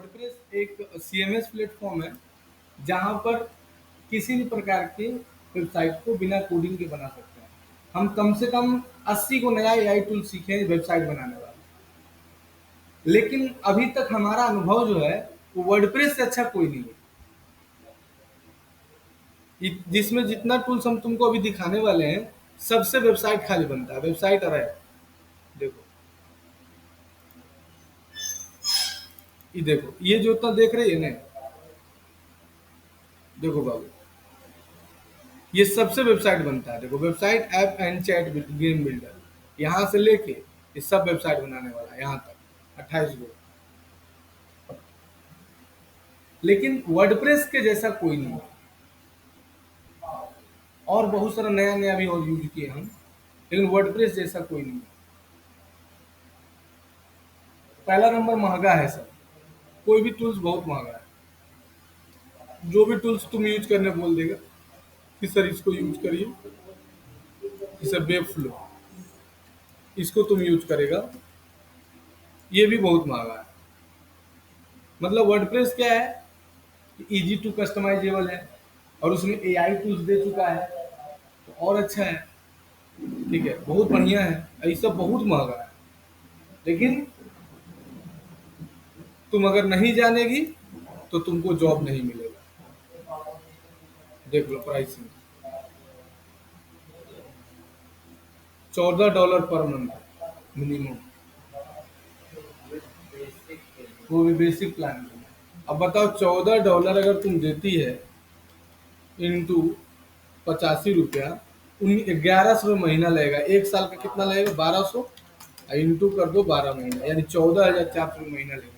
WordPress एक CMS platform है जहां पर किसी भी प्रकार के वेबसाइट को बिना कोडिंग के बना सकते हैं। हम कम से कम 80 को नया एआई टूल सीखे हैं वेबसाइट बनाने वाला, लेकिन अभी तक हमारा अनुभव जो है वो वर्डप्रेस से अच्छा कोई नहीं है। जिसमें जितना टूल्स हम तुमको अभी दिखाने वाले हैं सबसे वेबसाइट खाली बनता है, वेबसाइट और ऐप। देखो, ये देखो, ये जो इतना देख रहे हैं ना, देखो बाबू, ये सबसे वेबसाइट बनता है। देखो, website app and chat game builder, यहाँ से लेके ये सब वेबसाइट बनाने वाला है यहाँ तक 28 गो। लेकिन वर्डप्रेस के जैसा कोई नहीं है। और बहुत सारा नया नया भी और यूज किए हम, लेकिन वर्डप्रेस जैसा कोई नहीं है। पहला नंबर महंगा है सर, कोई भी टूल्स बहुत महंगा है। जो भी टूल्स तुम यूज करने बोल देगा कि सर इसको यूज करिए, जैसे वेब फ्लो, इसको तुम यूज करेगा, ये भी बहुत महंगा है। मतलब वर्डप्रेस क्या है, इजी टू कस्टमाइजेबल है और उसमें एआई टूल्स दे चुका है, तो और अच्छा है। ठीक है, बहुत बढ़िया है। ये सब बहुत महंगा है, लेकिन तुम अगर नहीं जानेगी तो तुमको जॉब नहीं मिलेगा। देख low pricing, $14 per month minimum, वो भी बेसिक प्लान में। अब बताओ, $14 अगर तुम देती है इंटू 85 रुपया, 1100 महीना लगेगा। एक साल का कितना लगेगा? 1200। इंटू कर दो 12 महीना, यानी 14,400 महीना लगेगा।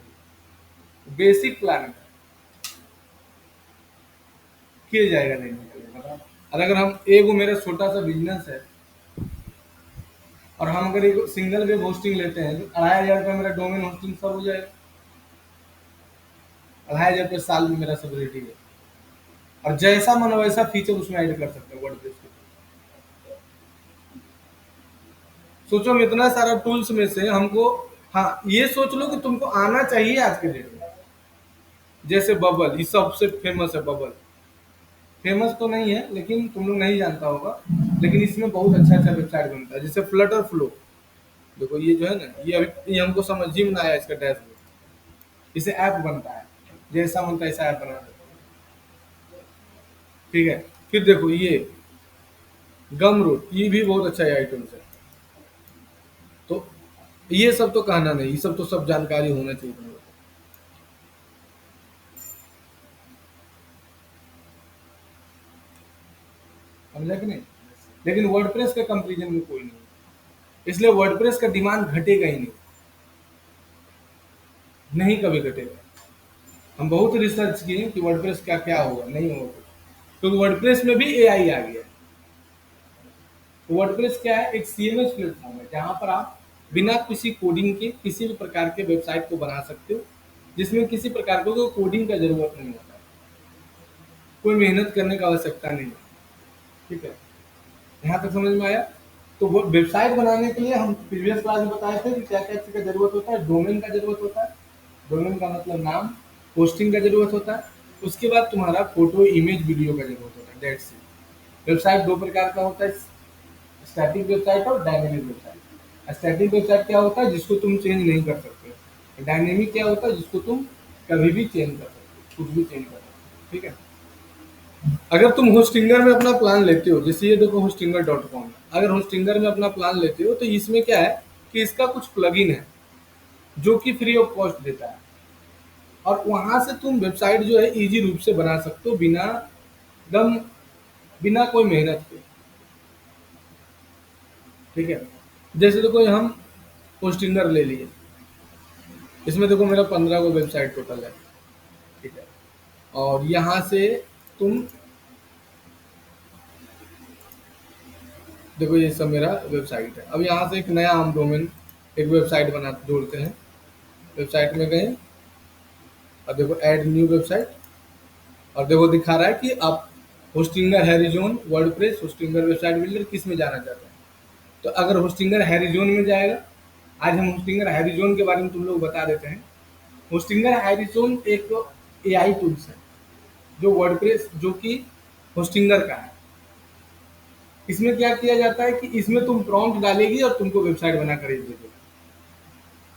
बेसिक प्लान किया जाएगा नहीं बताओ। और अगर हम एगो, मेरा छोटा सा बिजनेस है और हम अगर एक सिंगल वेब होस्टिंग लेते हैं तो 2,500 रुपया मेरा डोमेन होस्टिंग सब हो जाएगा। 2,500 रुपये साल में मेरा सब रेडी है। और जैसा मन वैसा फीचर उसमें ऐड कर सकते हैं वर्डप्रेस के। सोचो, हम इतना सारा टूल्स में से हमको, हाँ ये सोच लो कि तुमको आना चाहिए आज के डेट में। जैसे बबल, ये सबसे फेमस है बबल। फेमस तो नहीं है, लेकिन तुम लोग नहीं जानता होगा, लेकिन इसमें बहुत अच्छा अच्छा वेबसाइट बनता है। जैसे फ्लटर फ्लो, देखो ये जो है ना, ये अभी ये हमको समझ ही में ना आया इसका डैशबोर्ड। इसे ऐप बनता है, जैसा मन तैसा ऐप बना देते हैं। ठीक है, फिर देखो ये गम रोड, ये भी बहुत अच्छा आइटम्स है। तो ये सब तो कहना नहीं, ये सब तो सब जानकारी होना चाहिए तुम लोग को। समझा कि नहीं? लेकिन वर्डप्रेस के कंपैरिजन में कोई नहीं है। इसलिए वर्डप्रेस का डिमांड घटेगा ही नहीं, नहीं कभी घटेगा। हम बहुत रिसर्च किए कि वर्डप्रेस का क्या होगा, नहीं होगा। क्योंकि वर्डप्रेस में भी एआई आ गया है। तो वर्डप्रेस क्या है? एक सीएमएस प्लेटफॉर्म है जहां पर आप बिना किसी कोडिंग के किसी भी प्रकार के वेबसाइट को बना सकते हो, जिसमें किसी प्रकार को कोडिंग का जरूरत नहीं होता है, कोई मेहनत करने का आवश्यकता नहीं है। ठीक है, यहाँ तक समझ में आया? तो वो वेबसाइट बनाने के लिए हम प्रीवियस क्लास में बताए थे कि क्या क्या चीज़ का जरूरत होता है। डोमेन का जरूरत होता है, डोमेन का मतलब नाम। होस्टिंग का जरूरत होता है। उसके बाद तुम्हारा फोटो, इमेज, वीडियो का जरूरत होता है। That's it. वेबसाइट दो प्रकार का होता है, स्टैटिक वेबसाइट और डायनेमिक वेबसाइट। स्टैटिक वेबसाइट क्या होता है? जिसको तुम चेंज नहीं कर सकते। डायनेमिक क्या होता है? जिसको तुम कभी भी चेंज कर सकते हो, कुछ भी चेंज कर सकते हो। ठीक है, अगर तुम होस्टिंगर में अपना प्लान लेते हो, जैसे ये देखो hostinger.com है, अगर होस्टिंगर में अपना प्लान लेते हो तो इसमें क्या है कि इसका कुछ प्लगइन है जो कि फ्री ऑफ कॉस्ट देता है, और वहां से तुम वेबसाइट जो है इजी रूप से बना सकते हो, बिना दम, बिना कोई मेहनत के। ठीक है, जैसे देखो हम होस्टिंगर ले लिए, इसमें देखो मेरा 15 को वेबसाइट टोटल है। ठीक है, और यहाँ से तुम देखो, ये सब मेरा वेबसाइट है। अब यहाँ से एक नया हम डोमेन, एक वेबसाइट बना जोड़ते हैं। वेबसाइट में गए और देखो ऐड न्यू वेबसाइट, और देखो दिखा रहा है कि आप Hostinger horizon WordPress Hostinger website builder किस में जाना चाहते हैं। तो अगर होस्टिंगर हैरिजोन में जाएगा, आज हम होस्टिंगर हैरिजोन के बारे में तुम लोग बता देते हैं। होस्टिंगर हैरिजन एक एआई टूल्स है जो वर्डप्रेस जो कि होस्टिंगर का है। इसमें क्या किया जाता है कि इसमें तुम प्रॉम्प्ट डालेगी और तुमको वेबसाइट बना कर दे देगा।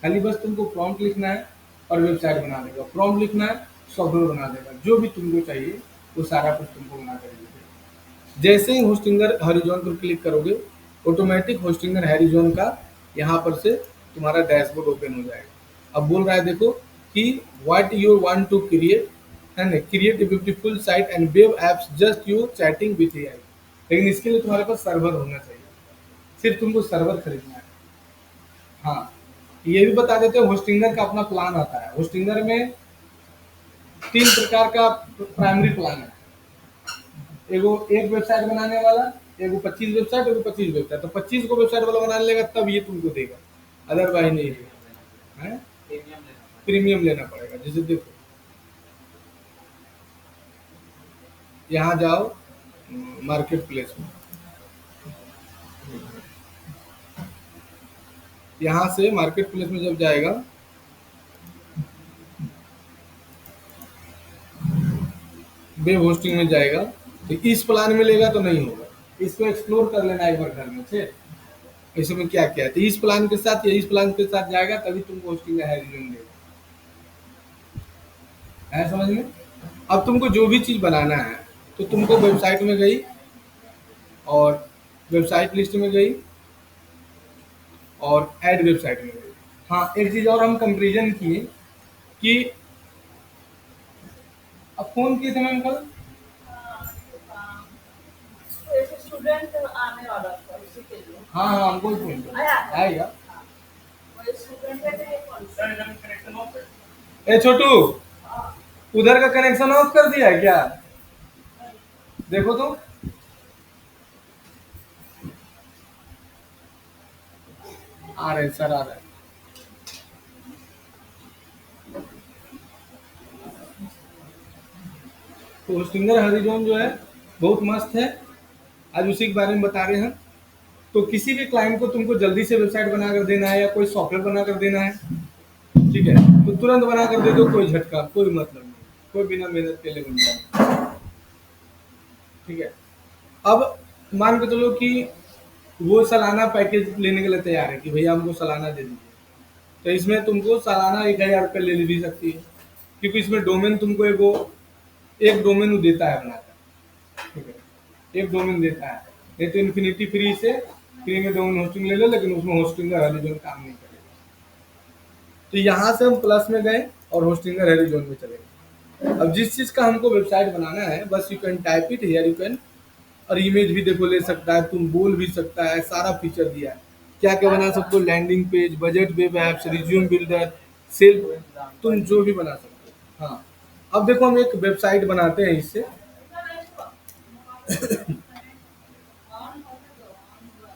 खाली बस तुमको प्रॉम्प्ट लिखना है और वेबसाइट बना देगा। प्रॉम्प्ट लिखना है, सॉफ्टवेयर बना देगा। जो भी तुमको चाहिए वो सारा कुछ तुमको बना कर दे देगा। जैसे ही होस्टिंगर हॉरिजॉन पर क्लिक करोगे, ऑटोमेटिक होस्टिंगर हॉरिजॉन का यहाँ पर से तुम्हारा डैशबोर्ड ओपन हो जाएगा। अब बोल रहा है देखो कि what you want to create, है ना, create a beautiful site and web apps just you chatting with AI. लेकिन इसके लिए तुम्हारे पास सर्वर होना चाहिए। सिर्फ तुमको सर्वर खरीदना है। हाँ, ये भी बता देते हैं होस्टिंगर का अपना प्लान आता है। होस्टिंगर में 3 प्रकार का प्राइमरी प्लान है। एगो एक वेबसाइट बनाने वाला, एगो 25 वेबसाइट, एगो 25 वेबसाइट। तो 25 को वेबसाइट वाला बना लेगा तब ये तुमको देगा, अदरवाइज नहीं देगा। हैं? प्रीमियम लेना पड़ेगा। जैसे देखो यहाँ जाओ मार्केट प्लेस में, यहाँ से मार्केट प्लेस में जब जाएगा वेब होस्टिंग में जाएगा तो इस प्लान में लेगा तो नहीं होगा। इसको एक्सप्लोर कर लेना एक बार घर में से, इसमें क्या क्या है। तो इस प्लान के साथ या इस प्लान के साथ जाएगा तभी तुमको होस्टिंग का हैरिजन देगा। है समझ में? अब तुमको जो भी चीज़ बनाना है तो तुमको वेबसाइट में गई और वेबसाइट लिस्ट में गई और ऐड वेबसाइट में गई। हाँ, एक चीज़ और हम कंपेरिजन किए कि अब फ़ोन किए थे मैम कल। स्टूडेंट आने वाला था उसी के लिए। हाँ हाँ, हमको ही फोन किया आएगा। ए छोटू, उधर का कनेक्शन ऑफ कर दिया है क्या? देखो तो। आ रहे सर, आ रहे। तो सिंगर हरिजोन जो है बहुत मस्त है। आज उसी के बारे में बता रहे हैं। तो किसी भी क्लाइंट को तुमको जल्दी से वेबसाइट बना कर देना है या कोई सॉफ्टवेयर बना कर देना है, ठीक है, तो तुरंत बना कर दे दो, कोई झटका, कोई मतलब नहीं, कोई बिना मेहनत के लिए बन जाए। ठीक है। अब मान के चलो कि वो सालाना पैकेज लेने के लिए तैयार है कि भैया हमको सालाना दे दीजिए, तो इसमें तुमको सालाना 1000 रुपये ले भी सकती है, क्योंकि इसमें डोमेन तुमको एक डोमेन वो देता है बनाकर। ठीक है, एक डोमेन देता है। नहीं तो इन्फिनिटी फ्री में डोमेन होस्टिंग ले लो, लेकिन उसमें होस्टिंग का हॉरिजॉन काम नहीं करेगा। तो यहाँ से हम प्लस में गए और होस्टिंग का हॉरिजॉन में चले गए। अब जिस चीज़ का हमको वेबसाइट बनाना है, बस you can type it here, you can. और इमेज भी देखो ले सकता है, तुम बोल भी सकता है, सारा फीचर दिया है। क्या क्या बना सकते हो, landing page, budget web apps, resume builder, self, तुम जो भी बना सकते हो। हाँ, अब देखो हम एक वेबसाइट बनाते हैं इससे।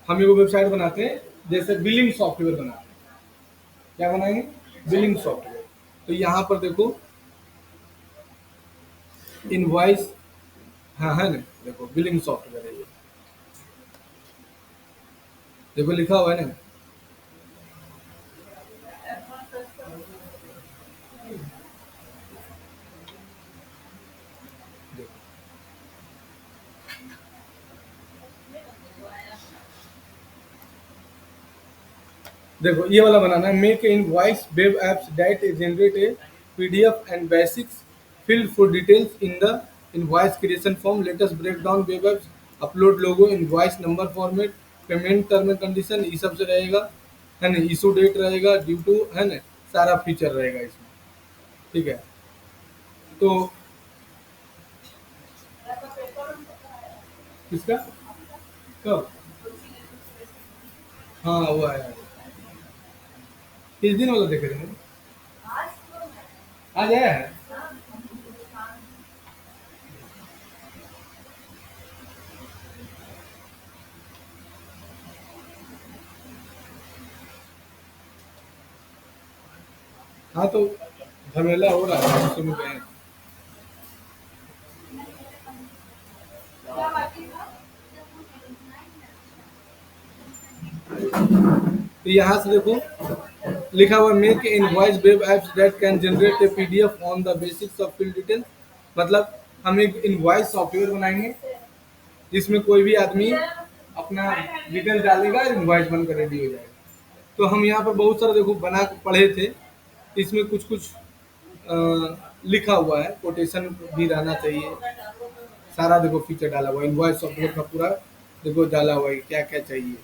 हम एक वेबसाइट बनाते हैं, जैसे बिलिंग सॉफ्टवेयर बनाते हैं। क्या बनाएंगे? Billing software. तो यहाँ पर देखो इनवॉइस, हाँ है ना, देखो बिलिंग सॉफ्टवेयर है ये, देखो लिखा हुआ है ना। देखो देखो ये वाला बनाना है। Make invoice web apps that generate a PDF and basics field for details in the invoice creation form, latest break down web apps, upload logo, invoice number format, payment term and condition, ये सब से रहेगा, है ना। Issue date रहेगा, due to, है ना, सारा फीचर रहेगा इसमें। ठीक है। तो किसका? कब? हाँ वो आया। किस दिन वाला देखे थे? आज आया है। हाँ तो झमेला हो रहा है, उसी में गए हैं। तो यहाँ से देखो लिखा हुआ make invoice web apps that can generate a PDF on the basics of fill detail. मतलब हम एक इनवॉइस सॉफ्टवेयर बनाएंगे जिसमें कोई भी आदमी अपना डिटेल डालेगा, इनवॉइस बनकर रेडी हो जाएगा। तो हम यहाँ पर बहुत सारा देखो बना के पढ़े थे, इसमें कुछ कुछ लिखा हुआ है, कोटेशन भी रहना चाहिए। सारा देखो फीचर डाला हुआ है, इनवॉइस सॉफ्टवेयर का पूरा देखो डाला हुआ है क्या क्या चाहिए।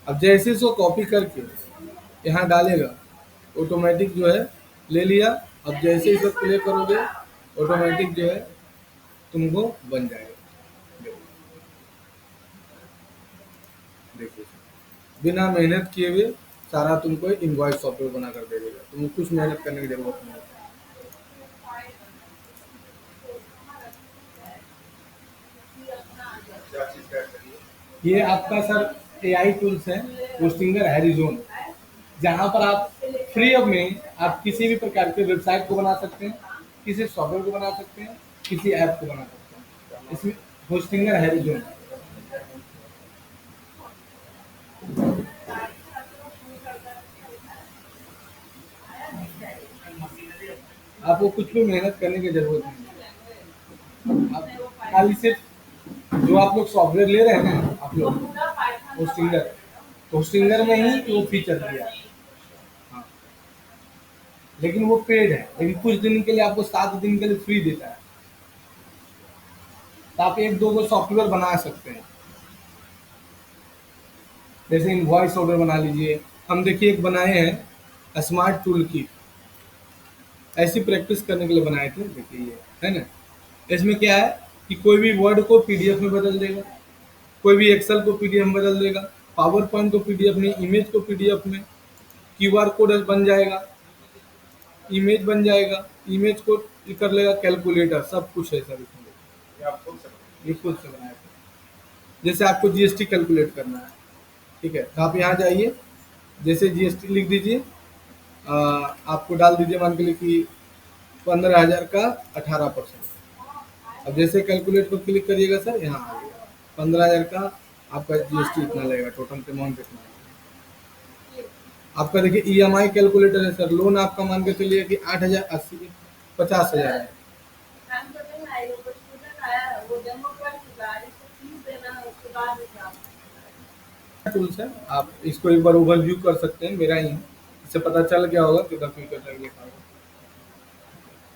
अब जैसे इसको कॉपी करके यहाँ डालेगा, ऑटोमेटिक जो है ले लिया। अब जैसे इसे प्ले करोगे ऑटोमेटिक जो है तुमको बन जाएगा। देखो देखो, बिना मेहनत किए हुए सारा तुमको इनवॉइस सॉफ्टवेयर बना कर दे देगा, तुमको कुछ मेहनत करने की जरूरत नहीं है। ये आपका सर एआई टूल्स है, होस्टिंगर हैरिजोन, जहाँ पर आप फ्री ऑफ में आप किसी भी प्रकार के वेबसाइट को बना सकते हैं, किसी सॉफ्टवेयर को बना सकते हैं, किसी ऐप को बना सकते हैं। इसमें होस्टिंगर हैरिजोन, आपको कुछ भी मेहनत करने की जरूरत नहीं है। आप खाली सिर्फ जो आप लोग सॉफ्टवेयर ले रहे हैं ना, आप लोग होस्टिंगर, होस्टिंगर में ही वो फीचर दिया है। हाँ, लेकिन वो पेड है, लेकिन कुछ दिन के लिए आपको 7 दिन के लिए फ्री देता है, तो आप एक दो को सॉफ्टवेयर बना सकते हैं। जैसे इनवॉइस ऑर्डर बना लीजिए। हम देखिए एक बनाए हैं स्मार्ट टूल की, ऐसी प्रैक्टिस करने के लिए बनाए थे। देखिए ये है ना, इसमें क्या है कि कोई भी वर्ड को पीडीएफ में बदल देगा, कोई भी एक्सेल को पीडीएफ में बदल देगा, पावर पॉइंट को पीडीएफ में, इमेज को पीडीएफ में, क्यूआर कोड बन जाएगा, इमेज बन जाएगा, इमेज को ये कर लेगा, कैलकुलेटर, सब कुछ है सर इसमें। ये खुद से बनाया था। जैसे आपको जीएसटी कैलकुलेट करना है, ठीक है, तो आप यहाँ जाइए, जैसे जीएसटी लिख दीजिए, आपको डाल दीजिए मान के लिए कि 15,000 का 18%। अब जैसे कैलकुलेट पर क्लिक करिएगा सर, यहाँ आ गया 15,000 का आपका जीएसटी इतना लगेगा, टोटल अमाउंट इतना है। आपका देखिए ईएमआई कैलकुलेटर है सर, लोन आपका मान के चलिए कि 8,080 50,000 है। टूल्स है, आप इसको एक बार ओवरव्यू कर सकते हैं, मेरा ही है, इससे पता चल गया होगा कि फ्यूचर तक लिखा होगा।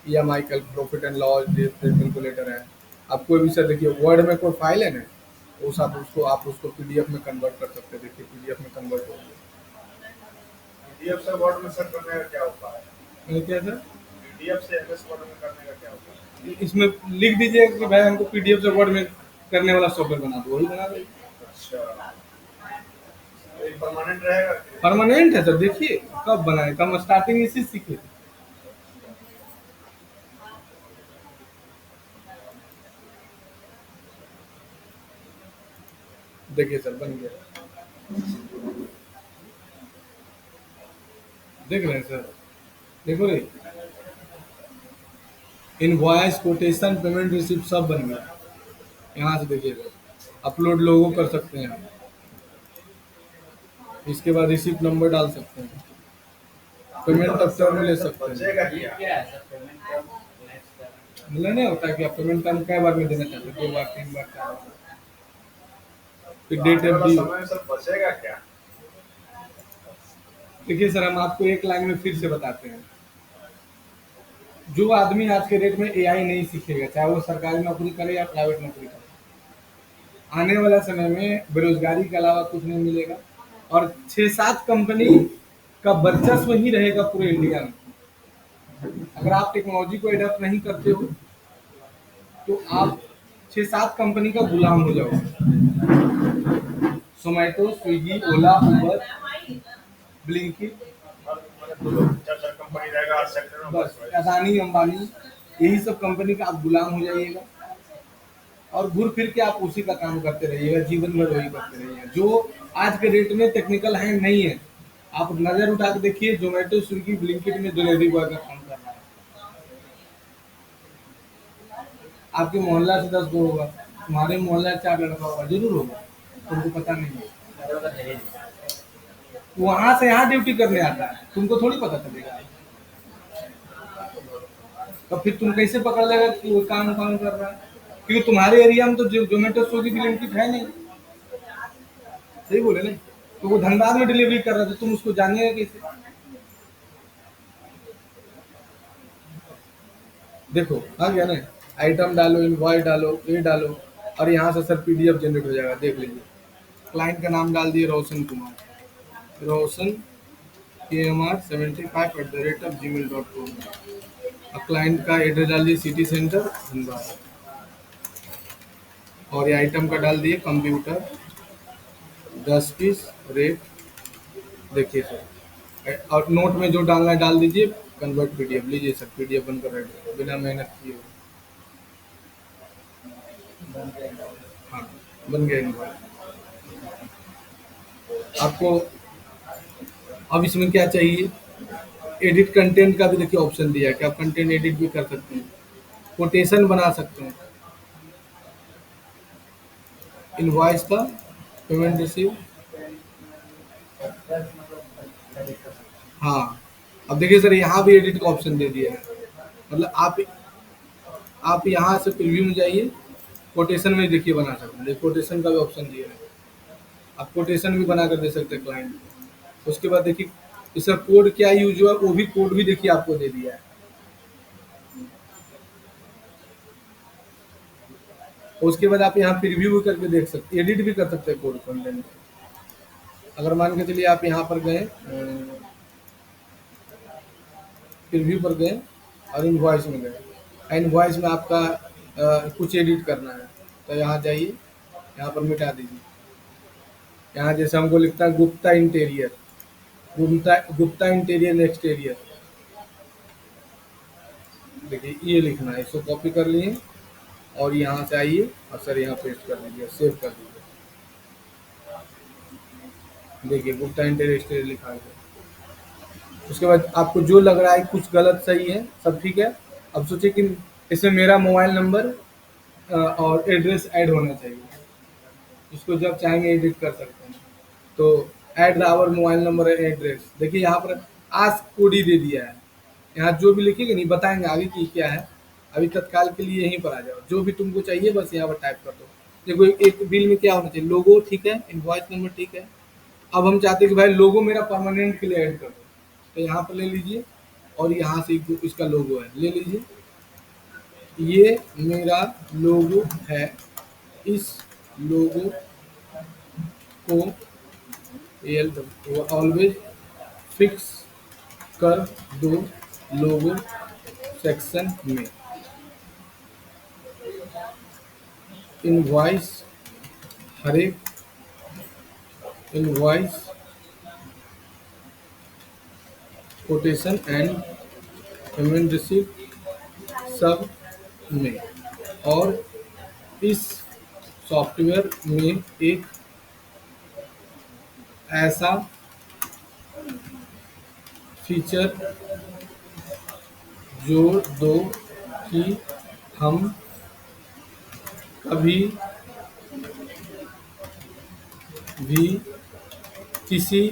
EMI cal profit and loss calculator है। आप कोई भी सर देखिए वर्ड में कोई फाइल है ना, उस आप उसको पीडीएफ में कन्वर्ट कर सकते हैं। देखिए पीडीएफ में कन्वर्ट हो गया। पीडीएफ से वर्ड में सर करने का क्या उपाय है? ये क्या सर, पीडीएफ से एमएस वर्ड में करने का क्या उपाय है? इसमें लिख दीजिए कि भाई हमको पीडीएफ से वर्ड में करने वाला सॉफ्टवेयर बना दो, वही बना देंगे। अच्छा, ये परमानेंट रहेगा? परमानेंट है सर, देखिए कब बनाए, कब स्टार्टिंग इसी सीखे थे। देखिए सर बन गया, देख रहे हैं सर, देखो रे, इनवॉइस, कोटेशन, पेमेंट रिसिप्ट सब बन गया। यहाँ से देखिएगा, अपलोड लोगो कर सकते हैं, इसके बाद रिसिप्ट नंबर डाल सकते हैं, पेमेंट अफसर में ले सकते हैं। बचेगा क्या? मतलब नहीं होता कि आप पेमेंट टाइम कई बार में देना चाहते हैं, 2 बार 3 बार 4 बार, फिर डेट आने ऑफ वाला ड्यू। समय सर बचेगा क्या? देखिए सर हम आपको एक लाइन में फिर से बताते हैं, जो आदमी आज के डेट में एआई नहीं सीखेगा, चाहे वो सरकारी नौकरी करे या प्राइवेट नौकरी करे, आने वाला समय में बेरोजगारी के अलावा कुछ नहीं मिलेगा, और 6-7 कंपनी का वर्चस्व ही रहेगा पूरे इंडिया में। अगर आप टेक्नोलॉजी को एडॉप्ट नहीं करते हो तो आप 6-7 कंपनी का गुलाम हो जाओगे। जोमेटो, स्विगी, ओला, उबर, ब्लिंकिट, चार चार कंपनी रहेगा हर सेक्टर में, बस अदानी अंबानी, यही सब कंपनी का आप गुलाम हो जाइएगा, और घूर फिर के आप उसी का काम करते रहिएगा, जीवन भर वही करते रहिएगा। जो आज के डेट में टेक्निकल हैंड नहीं है, आप नजर उठा के देखिए, जोमेटो, स्विगी, ब्लिंकिट में डिलीवरी बॉय का काम कर रहा है, आपके मोहल्ला से 10 गो होगा। तुम्हारे मोहल्ला 4 लड़का होगा, जरूर होगा, तुमको पता नहीं है। वहां से यहाँ ड्यूटी करने आता है, तुमको थोड़ी पता चलेगा। तो फिर तुम कैसे पकड़ लेगा कि वो काम काम कर रहा है? क्योंकि तुम्हारे एरिया में तो जोमेटो स्विगी ब्लिंकिट है नहीं। सही बोले ना? तो वो धनबाद में डिलीवरी कर रहा था, तुम उसको जानिएगा कैसे? देखो आ गया ना, आइटम डालो, इनवॉइस डालो, ये डालो, और यहाँ से सर पीडीएफ जनरेट हो जाएगा, देख लीजिए। क्लाइंट का नाम डाल दिए रोशन कुमार, रोशन KMR75@gmail.com। अब क्लाइंट का एड्रेस डाल दिए सिटी सेंटर धनबाद, और ये आइटम का डाल दिए कंप्यूटर 10 पीस रेट, देखिए सर, और नोट में जो डालना है डाल दीजिए, कन्वर्ट पीडीएफ, लीजिए सर पीडीएफ बनकर रेडी, बिना मेहनत किए। हाँ, बन गया इनवॉइस आपको। अब इसमें क्या चाहिए, एडिट कंटेंट का भी देखिए ऑप्शन दिया है कि आप कंटेंट एडिट भी कर सकते हैं, कोटेशन बना सकते हैं, इनवॉइस का पेमेंट रिसीव। हाँ, अब देखिए सर यहाँ भी एडिट का ऑप्शन दे दिया है, मतलब आप यहाँ से प्रीव्यू में जाइए, कोटेशन में देखिए बना सकते हैं, कोटेशन का भी ऑप्शन दिया है, आप कोटेशन भी बना कर दे सकते हैं क्लाइंट को। उसके बाद देखिए इसका कोड क्या यूज हुआ, वो भी कोड भी देखिए आपको दे दिया है। उसके बाद आप यहाँ प्रीव्यू भी करके देख सकते, एडिट भी कर सकते हैं कोड कंटेंट। अगर मान के चलिए आप यहाँ पर गए, प्रीव्यू पर गए और इनवॉइस में गए, इनवॉइस में आपका कुछ एडिट करना है, तो यहाँ जाइए, यहाँ पर मिटा दीजिए। यहाँ जैसे हमको लिखता है Gupta interior, Gupta interior exterior, देखिए ये लिखना है, इसको कॉपी कर लिए और यहाँ से आइए और सर यहाँ पेस्ट कर दीजिए, सेव कर दीजिए। देखिए गुप्ता इंटीरियर एक्सटीरियर लिखा है। उसके बाद आपको जो लग रहा है कुछ गलत सही है, सब ठीक है, अब सोचिए कि इसमें मेरा मोबाइल नंबर और एड्रेस ऐड होना चाहिए, इसको जब चाहेंगे एडिट कर सकते हैं। तो add our mobile number address, देखिए यहाँ पर आस्क कोड ही दे दिया है, यहाँ जो भी लिखेंगे नहीं बताएंगे आगे की क्या है, अभी तत्काल के लिए यहीं पर आ जाओ, जो भी तुमको चाहिए बस यहाँ पर टाइप कर दो। देखो एक बिल में क्या होना चाहिए, लोगो ठीक है, इनवॉइस नंबर ठीक है। अब हम चाहते हैं कि भाई लोगो मेरा परमानेंट के लिए ऐड कर दो, तो यहाँ पर ले लीजिए, और यहाँ से इसका लोगो है, ले लीजिए, ये मेरा लोगो है, इस लोगो को ऑलवेज फिक्स कर दो लोगो सेक्शन में, इनवॉइस हर एक invoice quotation and payment receipt सब में। और इस सॉफ्टवेयर में एक ऐसा फीचर जोड़ दो कि हम कभी भी किसी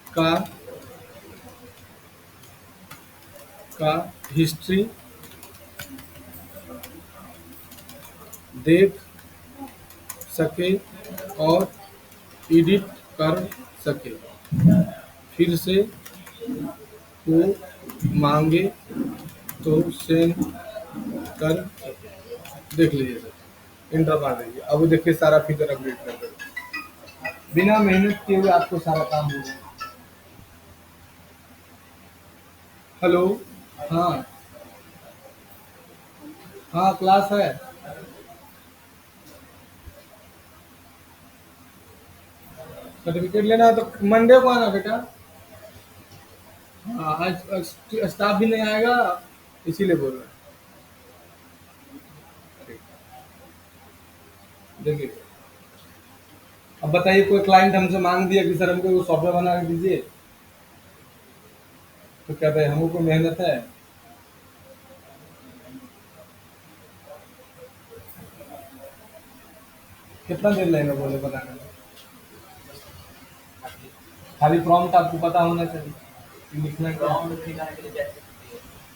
का का हिस्ट्री देख सके और एडिट कर सके, फिर से वो मांगे तो सेंड कर सके। देख लीजिए सर, इंटर मार दीजिए, अब देखिए सारा फीचर अपडेट कर दो, बिना मेहनत किए हुए आपको सारा काम हो जाएगा। हेलो, हाँ हाँ क्लास है, सर्टिफिकेट लेना है तो मंडे को आना बेटा। हाँ आज स्टाफ भी नहीं आएगा, इसीलिए बोल रहे हैं। देखिए अब बताइए, कोई क्लाइंट हमसे मांग दिया कि सर हमको वो सॉफ्टवेयर बना के दीजिए, तो क्या भाई हमको कोई मेहनत है? कितना देर लगेगा बोले बनाने में? खाली प्रॉम्प्ट आपको पता होना चाहिए कि लिखना क्या है।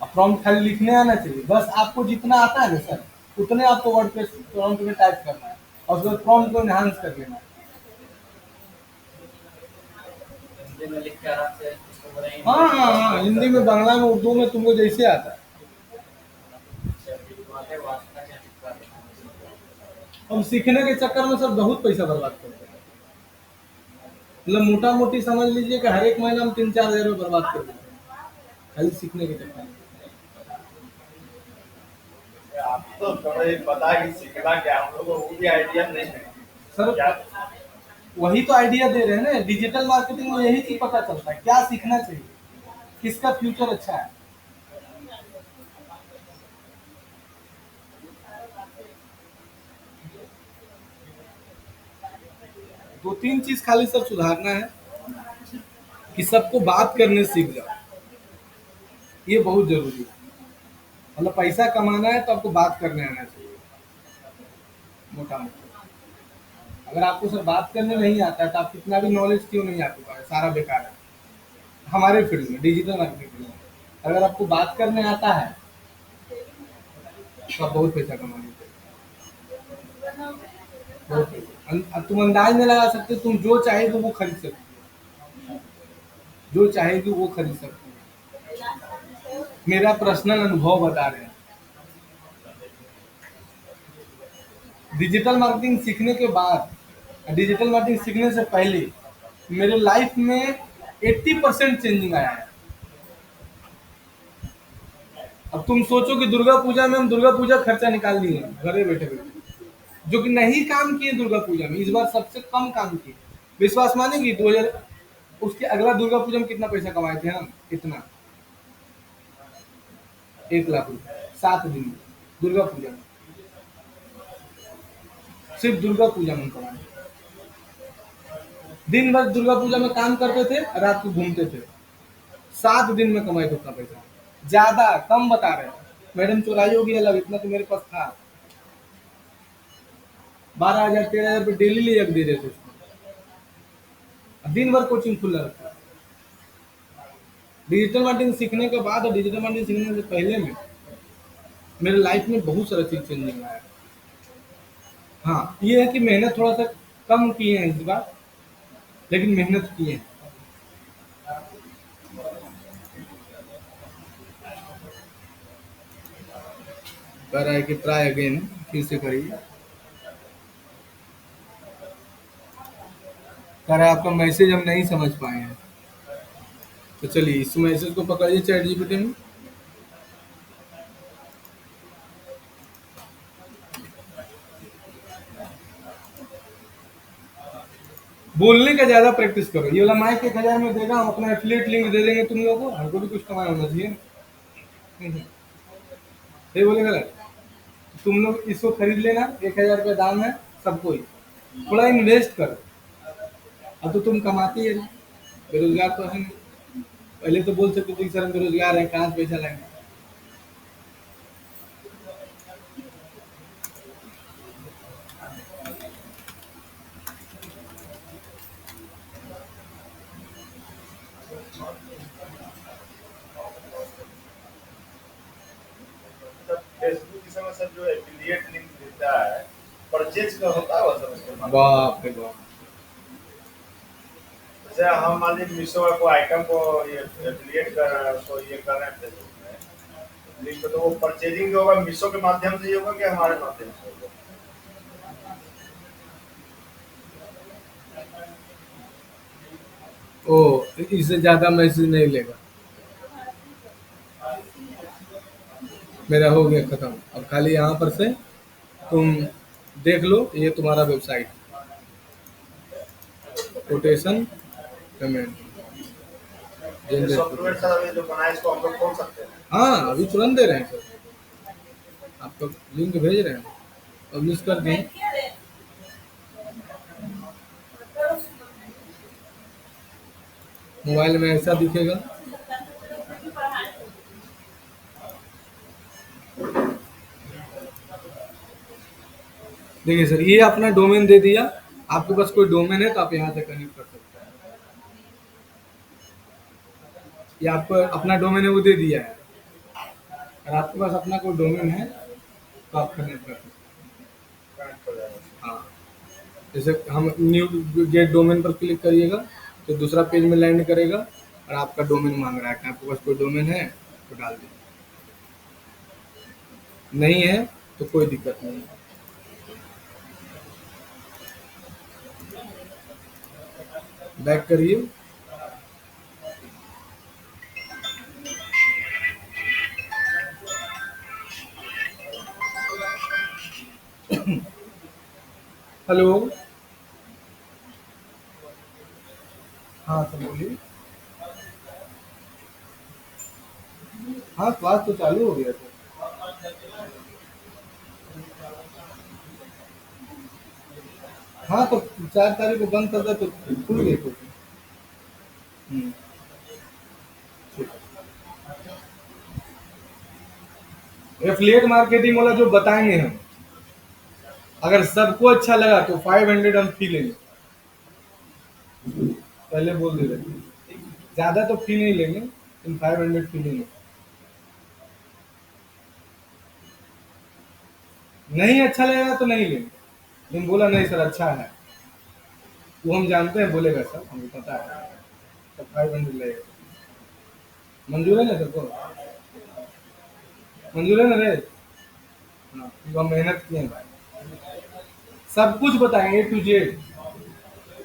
अब प्रॉम्प्ट खाली लिखने आना चाहिए, बस आपको जितना आता है ना सर उतने आपको वर्डप्रेस प्रॉम्प्ट में टाइप करना है और उसके बाद प्रॉम्प्ट को एनहांस कर लेना है। हाँ हाँ हाँ, हिंदी में, बांग्ला में, उर्दू में तुमको जैसे आता है। हम सीखने के चक्कर में सर बहुत पैसा बर्बाद करते हैं। मतलब मोटा मोटी समझ लीजिए कि हर एक महीना हम 3-4 हज़ार रुपये बर्बाद कर देते हैं खाली सीखने के चक्कर में। आपको तो थोड़ा ये पता है कि सीखना क्या है, हम लोगों को वो भी आइडिया नहीं है सर क्या। वही तो आइडिया दे रहे हैं ना, डिजिटल मार्केटिंग में यही चीज पता चलता है क्या सीखना चाहिए, किसका फ्यूचर अच्छा है। 2-3 चीज खाली सर सुधारना है कि सबको बात करने सीख जाओ, ये बहुत जरूरी है। मतलब पैसा कमाना है तो आपको बात करने आना चाहिए, मोटा मोटा। अगर आपको सर बात करने नहीं आता है तो आप कितना भी नॉलेज क्यों नहीं आपके पास, सारा बेकार है। हमारे फील्ड में, डिजिटल मार्केटिंग फील्ड में, अगर आपको बात करने आता है तो आप बहुत पैसा कमा लेते हो, बहुत पैसा। तुम अंदाज नहीं लगा सकते, तुम जो चाहेगी वो खरीद सकते हो, जो चाहेगी वो खरीद सकते हो। मेरा पर्सनल अनुभव बता रहे हैं। डिजिटल मार्केटिंग सीखने के बाद, डिजिटल मार्केटिंग सीखने से पहले मेरे लाइफ में 80% चेंजिंग आया है। अब तुम सोचो कि दुर्गा पूजा में हम दुर्गा पूजा खर्चा निकाल लिए घरे बैठे बैठे, जो कि नहीं काम किए दुर्गा पूजा में, इस बार सबसे कम काम किए। विश्वास मानेगी 2000, उसके अगला दुर्गा पूजा में कितना पैसा कमाए थे हम, कितना, 1 लाख रुपए 7 दिन में, दुर्गा पूजा में, सिर्फ दुर्गा पूजा में कमाए। दिन भर दुर्गा पूजा में काम करते थे, रात को घूमते थे, 7 दिन में कमाए थे उतना पैसा। ज्यादा कम बता रहे हैं, मैडम चुराई होगी अलग, इतना तो मेरे पास था। 12,000 13,000 रुपये डेली ले दे रहे थे उसको। दिन भर कोचिंग खुला रहता है। डिजिटल मार्केटिंग सीखने के बाद और डिजिटल मार्केटिंग सीखने से पहले में मेरे लाइफ में बहुत सारा चीज चेंजिंग आया है। हाँ ये है कि मेहनत थोड़ा सा कम किए हैं इस बार, लेकिन मेहनत किए हैं। कह रहा है कि ट्राई अगेन, फिर से करिए। कह रहा है आपका मैसेज हम नहीं समझ पाए हैं। तो चलिए इस मैसेज को पकड़िए चैट जीपीटी में। बोलने का ज्यादा प्रैक्टिस करो। ये वाला माइक 1,000 में देगा, हम अपना एफिलिएट लिंक दे देंगे तुम लोगों को, हमको भी कुछ कमाई होना चाहिए। सही बोले गलत? तुम लोग इसको खरीद लेना, 1,000 रुपये दाम है सबको ही, थोड़ा इन्वेस्ट करो। अब तो तुम कमाती है, बेरोजगार तो है नहीं। पहले तो बोल सकते थे कि सर हम बेरोजगार हैं, कहाँ से पैसा लाएंगे। मतलब फेसबुक इस समय सर जो एफिलिएट लिंक देता है, परचेज का होता है वो सर उसके माध्यम से। बाप रे बाप। जैसे हम मान लीजिए मीशो को आइटम को ये एफिलिएट कर रहे हैं, उसको ये कर रहे हैं फेसबुक में लिंक, तो वो परचेजिंग जो होगा मीशो के माध्यम से ही होगा कि हमारे माध्यम से होगा। ओ, इससे ज्यादा मैसेज नहीं लेगा। मेरा हो गया खत्म। अब खाली यहाँ पर से तुम देख लो, ये तुम्हारा वेबसाइट, कोटेशन पेमेंट ये जनरेट सॉफ्टवेयर कोटेशन। सर अभी जो बना है इसको हम लोग खोल सकते हैं। हाँ अभी तुरंत दे रहे हैं सर, आपको लिंक भेज रहे हैं, पब्लिश कर दें। मोबाइल में ऐसा दिखेगा। देखिए सर, ये अपना डोमेन दे दिया। आपके पास कोई डोमेन है तो आप यहाँ से कनेक्ट कर सकते हैं। ये आपको अपना डोमेन है वो दे दिया है। अगर आपके पास अपना कोई डोमेन है तो आप कनेक्ट कर सकते कनेक्ट हो जाएगा। हैं। हाँ, जैसे हम न्यू गेट डोमेन पर क्लिक करिएगा तो दूसरा पेज में लैंड करेगा और आपका डोमेन मांग रहा है कि आपके पास कोई डोमेन है तो डाल दीजिए। नहीं है तो कोई दिक्कत नहीं है। बैक करिए। हेलो। हाँ सर बोलिए। हाँ, क्लास तो चालू हो गया सर। हाँ, तो 4 तारीख को बंद कर दे तो खुल गई तो। हम्म, ठीक है। एफिलिएट मार्केटिंग वाला जो बताएंगे हम, अगर सबको अच्छा लगा तो 500 हम फी लेंगे। पहले बोल दे रहे, ज्यादा तो फी नहीं लेंगे, लेकिन 500 फी लेंगे। नहीं अच्छा लगेगा तो नहीं लेंगे। लेकिन बोला नहीं सर अच्छा है, वो हम जानते हैं बोलेगा सर, हमें पता है। तो 500 लगेगा। मंजूर है ना सबको? मंजूर है ना रे? हाँ, तो हम मेहनत किए हैं भाई। सब कुछ बताएंगे A to Z।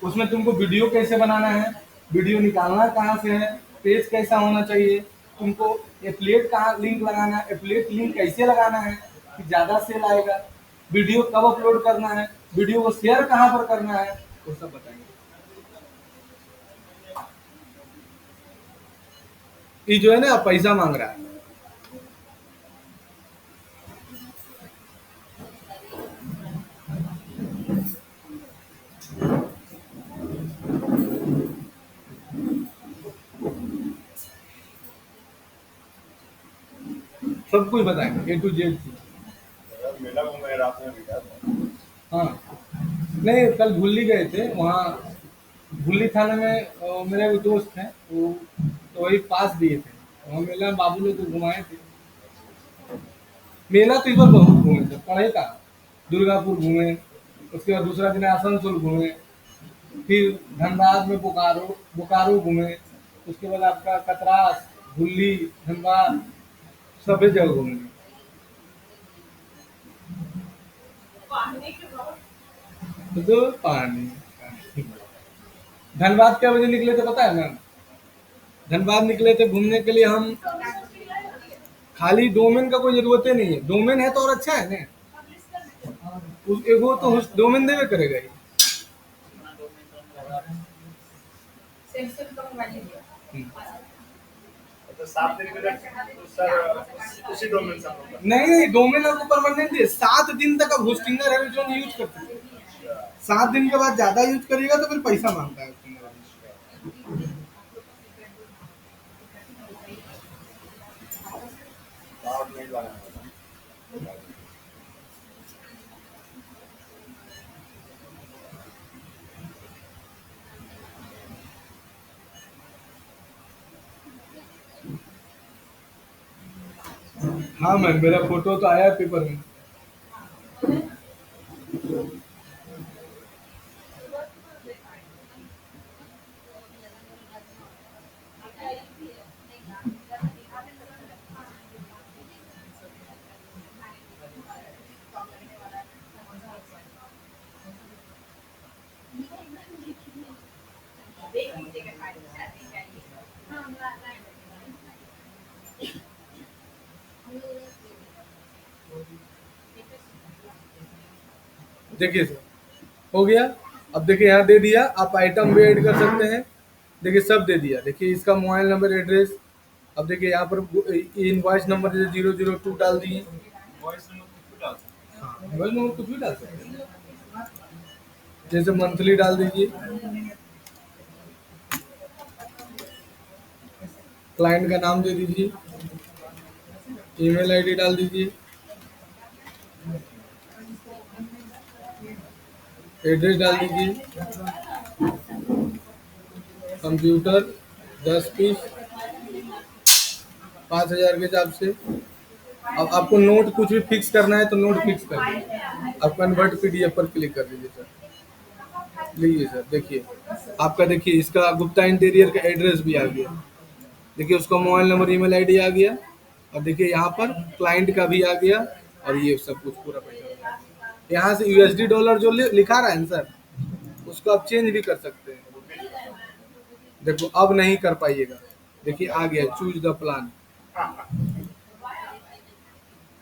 उसमें तुमको वीडियो कैसे बनाना है, वीडियो निकालना कहाँ से है, पेज कैसा होना चाहिए, तुमको एफिलिएट कहाँ लिंक लगाना है, एफिलिएट लिंक कैसे लगाना है कि ज़्यादा सेल आएगा, वीडियो कब अपलोड करना है, वीडियो को शेयर कहाँ पर करना है, वो सब बताएंगे। ये जो है ना पैसा मांग रहा है। सब कुछ बताएंगे A to Z। यार मेला घूमे रात में भी था। हाँ, नहीं कल भुल्ली गए थे वहाँ। भुल्ली थाने में मेरे वो दोस्त हैं, वो तो वही पास दिए थे। वहाँ मेला में बाबू लोग को घुमाए थे। मेला तो इस बार बहुत घूमे थे, पढ़े का दुर्गापुर घूमे, उसके बाद दूसरा दिन आसनसोल घूमे, फिर धनबाद में बोकारो बोकारो घूमे, उसके बाद आपका कतरास, भुल्ली, धनबाद, सभी जगह घूमे। तो पानी। धनबाद क्या बजे निकले थे पता है ना? धनबाद निकले थे घूमने के लिए हम। खाली डोमेन का कोई जरूरत ही नहीं है, डोमेन है तो और अच्छा है ना। एगो तो डोमेन देवे करेगा ही। हम्म। तो 7 दिन के लिए तो सर उसी डोमेन से हम लोग नहीं नहीं, डोमेन आपको परमानेंट है, 7 दिन तक आप होस्टिंगर है जो यूज कर सकते हैं। करते 7 दिन के बाद ज्यादा यूज करिएगा तो फिर पैसा मांगता है होस्टिंगर वाला। हैं और नहीं लगाना है। हाँ मैम, मेरा फोटो तो आया पेपर में। देखिए सर, हो गया। अब देखिए यहाँ दे दिया, आप आइटम भी ऐड कर सकते हैं। देखिए सब दे दिया। देखिए इसका मोबाइल नंबर, एड्रेस। अब देखिए यहाँ पर इनवॉइस नंबर जैसे 002 डाल दिए। हाँ, मोबाइल नंबर कुछ भी डाल सकते हैं, जैसे मंथली डाल दीजिए, क्लाइंट का नाम दे दीजिए, ईमेल आईडी डाल दीजिए। एड्रेस डाल दीजिए, कंप्यूटर 10 पीस 5,000 के हिसाब से। अब आपको नोट कुछ भी फिक्स करना है तो नोट फिक्स कर दीजिए। अब कन्वर्ट पीडीएफ पर क्लिक कर दीजिए सर। लीजिए सर, देखिए आपका, देखिए इसका गुप्ता इंटीरियर का एड्रेस भी आ गया। देखिए उसका मोबाइल नंबर, ईमेल आईडी आ गया। और देखिए यहाँ पर क्लाइंट का भी आ गया। और ये सब कुछ पूरा पैसा यहाँ से यूएसडी डॉलर जो लिखा रहा है ना सर, उसको आप चेंज भी कर सकते हैं। देखो अब नहीं कर पाइएगा। देखिए आ गया चूज द प्लान।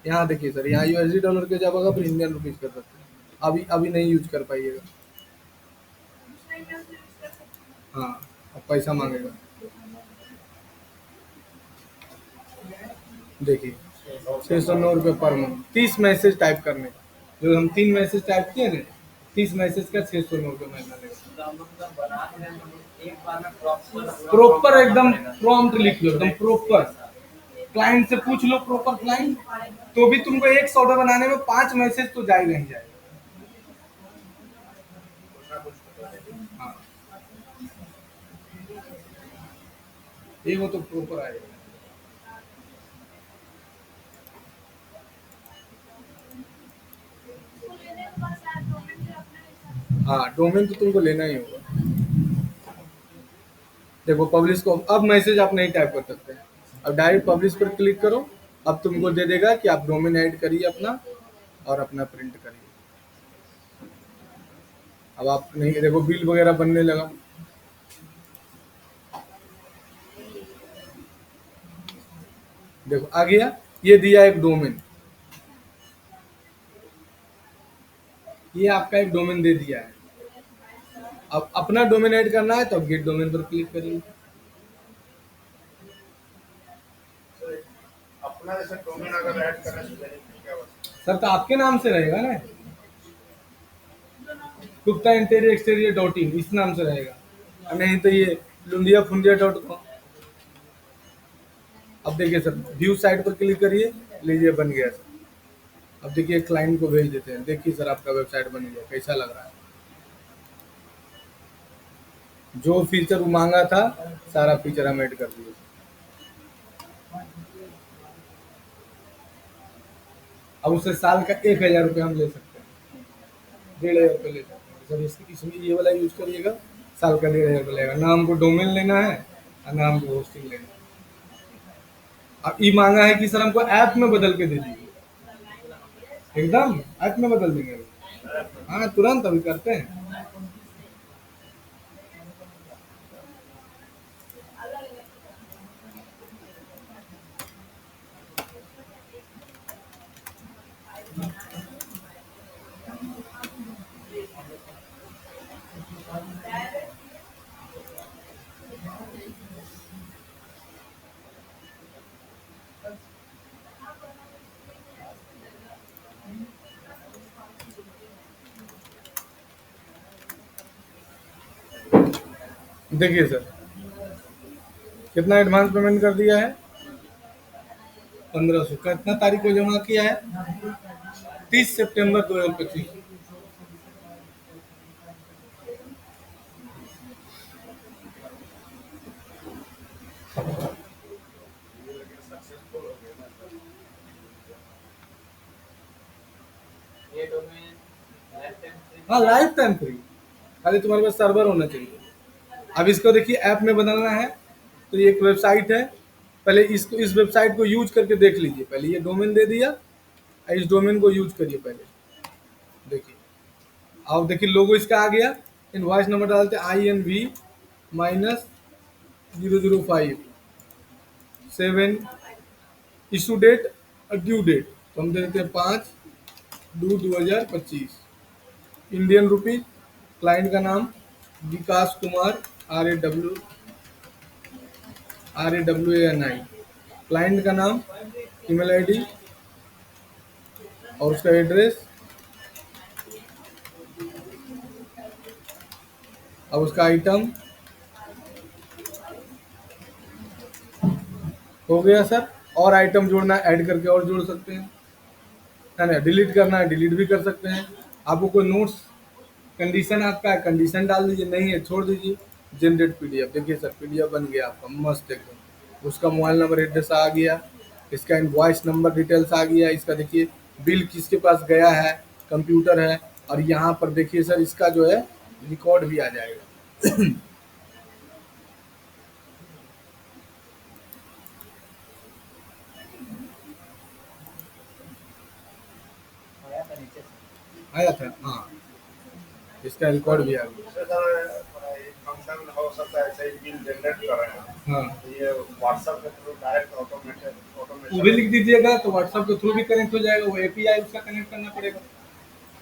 यहाँ देखिए सर, यहाँ यूएसडी डॉलर के जगह पर इंडियन रुपीज कर सकते हैं। अभी अभी नहीं यूज कर पाइएगा। हाँ, अब पैसा मांगेगा। देखिए 609 रुपये पर मंथ, 30 मैसेज टाइप करने। जो हम 3 मैसेज टाइप किए ना, 30 मैसेज का 609 रुपये महीना लेगा। प्रॉपर एकदम प्रॉम्प्ट लिख लो, एकदम प्रॉपर। क्लाइंट से पूछ लो प्रॉपर क्लाइंट, तो भी तुमको एक ऑर्डर बनाने में 5 मैसेज तो जाएगा ही जाएगा। हाँ, ये वो तो प्रॉपर आएगा। हाँ, डोमेन तो तुमको लेना ही होगा। देखो पब्लिश को अब मैसेज आप नहीं टाइप कर सकते हैं। अब डायरेक्ट पब्लिश पर क्लिक करो। अब तुमको दे देगा कि आप डोमेन ऐड करिए अपना, और अपना प्रिंट करिए। अब आप नहीं, देखो बिल वगैरह बनने लगा। देखो आ गया, ये दिया एक डोमेन, ये आपका एक डोमेन दे दिया है। अब अपना डोमेन ऐड करना है तो गेट डोमेन पर क्लिक करिए। अपना जैसे डोमेन अगर ऐड करना है तो क्या होगा? सर तो आपके नाम से रहेगा ना, Gupta interior exterior dot in, इस नाम से रहेगा। नहीं तो ये लुंडिया फुंडिया .com। अब देखिए सर, व्यू साइट पर क्लिक करिए। लीजिए बन गया सर। अब देखिए क्लाइंट को भेज देते हैं। देखिए सर आपका वेबसाइट बन गया, कैसा लग रहा है। जो फीचर वो मांगा था सारा फीचर हम ऐड कर दिए। अब उससे साल का 1,000 रुपये हम ले सकते हैं, 1,500 रुपये ले सकते हैं सर। इसमें ये वाला यूज करिएगा, साल का 1,500 लगेगा। ना हमको डोमेन लेना है और ना हमको होस्टिंग लेना है। अब ये मांगा है कि सर हमको ऐप में बदल के दे दीजिए, एकदम ऐप में बदल देंगे। हाँ तुरंत अभी करते हैं। देखिए सर कितना एडवांस पेमेंट कर दिया है, 1,500। कितना तारीख को जमा किया है, 30 सितंबर 2025। हाँ लाइफ टाइम फ्री, खाली तुम्हारे पास सर्वर होना चाहिए। अब इसको देखिए ऐप में बदलना है तो ये एक वेबसाइट है। पहले इसको, इस वेबसाइट को यूज करके देख लीजिए। पहले ये डोमेन दे दिया, इस डोमेन को यूज करिए पहले। देखिए अब देखिए लोगो इसका आ गया। इनवॉइस नंबर डालते हैं INV -005 7, इशू डेट और ड्यू डेट तो हम दे देते हैं 5/2/2025। Indian rupees. क्लाइंट का नाम विकास कुमार, RAWANI। क्लाइंट का नाम, ईमेल आईडी और उसका एड्रेस। अब उसका आइटम हो गया सर। और आइटम जोड़ना है, ऐड करके और जोड़ सकते हैं, है ना। डिलीट करना है, डिलीट भी कर सकते हैं। आपको कोई नोट्स कंडीशन आपका है, कंडीशन डाल दीजिए, नहीं है छोड़ दीजिए। जनरेट पीडीएफ, देखिए सर पीडीएफ बन गया आपका मस्त एकदम। उसका मोबाइल नंबर एड्रेस आ गया, इसका इनवॉइस नंबर डिटेल्स आ गया, इसका देखिए बिल किसके पास गया है, कंप्यूटर है। और यहाँ पर देखिए सर इसका जो है रिकॉर्ड भी आ जाएगा। आया था हाँ, इसका रिकॉर्ड भी आ गया। दूसरे सर एक फंक्शन हो सकता है, ऐसे ही बिल जनरेट कर रहे हैं, हाँ, तो ये व्हाट्सएप के थ्रू डायरेक्ट वो भी ऑटोमेशन। लिख दीजिएगा तो व्हाट्सएप के थ्रू भी कनेक्ट हो जाएगा, वो एपीआई उसका कनेक्ट करना पड़ेगा,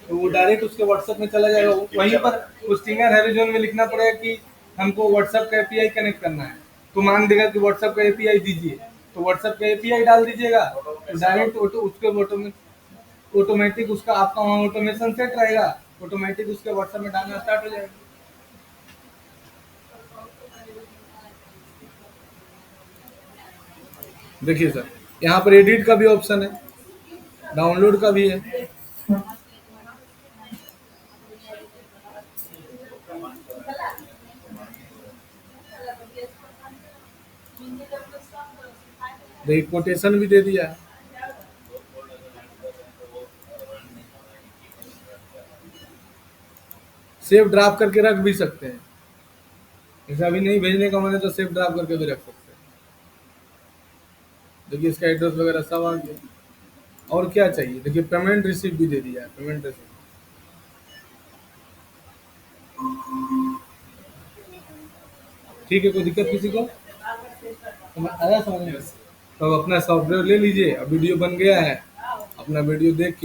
तो वो डायरेक्ट उसके व्हाट्सएप में चला जाएगा। वहीं पर उस स्टिंगर हैरिजन में लिखना पड़ेगा कि हमको व्हाट्सएप का एपीआई कनेक्ट करना है, तो मांग देगा कि व्हाट्सएप का एपीआई दीजिए, तो व्हाट्सएप का एपीआई डाल दीजिएगा, तो डायरेक्ट उसके ऑटोमेटिक उसका आपका वहाँ ऑटोमेशन सेट रहेगा, ऑटोमेटिक उसके व्हाट्सएप में डालना स्टार्ट हो जाएगा। देखिए सर यहाँ पर एडिट का भी ऑप्शन है, डाउनलोड का भी है। देखिए कोटेशन भी दे दिया है। सेव ड्राफ्ट करके रख भी सकते हैं, जैसे अभी नहीं भेजने का मन है तो सेव ड्राफ्ट करके भी रख सकते हैं। देखिए इसका एड्रेस वगैरह सब आ गया। और क्या चाहिए, देखिए पेमेंट रिसीव भी दे दिया है, पेमेंट रिसीव। ठीक है, कोई दिक्कत किसी को आया समझ में? तो अब अपना सॉफ्टवेयर ले लीजिए, अब वीडियो बन गया है, अपना वीडियो देख के